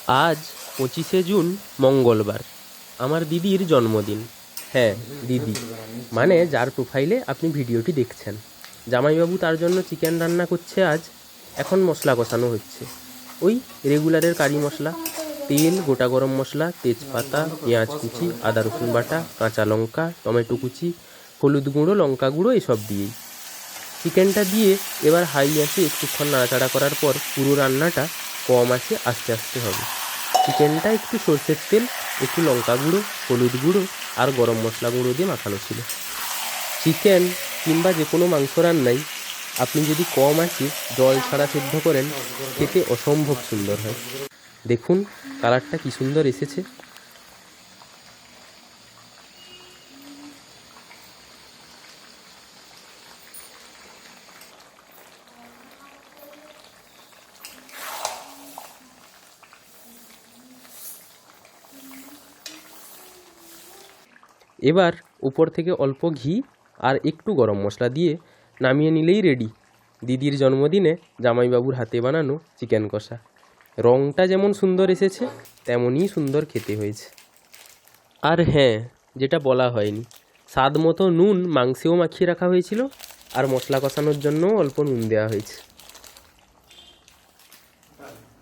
আজ 25শে জুন মঙ্গলবার, আমার দিদির জন্মদিন। হ্যাঁ, দিদি, মানে যার প্রোফাইলে আপনি ভিডিওটি দেখছেন। জামাইবাবু তার জন্য চিকেন রান্না করছে আজ। এখন মশলা কষানো হচ্ছে, ওই রেগুলারের কারি মশলা, তেল, গোটা গরম মশলা, তেজপাতা, পেঁয়াজ কুচি, আদা রসুন বাটা, কাঁচা লঙ্কা, টমেটো কুচি, হলুদ গুঁড়ো, লঙ্কা গুঁড়ো, এসব দিয়েই চিকেনটা দিয়ে এবার হাই আঁচে একটুক্ষণ নাড়াচাড়া করার পর পুরো রান্নাটা কম আঁচে আস্তে আস্তে হবে। চিকেনটা একটু সর্ষের তেল, একটু লঙ্কা গুঁড়ো, হলুদ গুঁড়ো আর গরম মশলা গুঁড়ো দিয়ে মাখানো ছিল। চিকেন কিংবা যে কোনো মাংস রান্নাই আপনি যদি কম আঁচে জল ছাড়া সেদ্ধ করেন, খেতে অসম্ভব সুন্দর হয়। দেখুন কালারটা কি সুন্দর এসেছে। এবার উপর থেকে অল্প ঘি আর একটু গরম মশলা দিয়ে নামিয়ে নিলেই রেডি দিদির জন্মদিনে জামাইবাবুর হাতে বানানো চিকেন কষা। রঙটা যেমন সুন্দর এসেছে, তেমনই সুন্দর খেতে হয়েছে। আর হ্যাঁ, যেটা বলা হয়নি, স্বাদ মতো নুন মাংসেও মাখিয়ে রাখা হয়েছিল, আর মশলা কষানোর জন্যও অল্প নুন দেওয়া হয়েছে।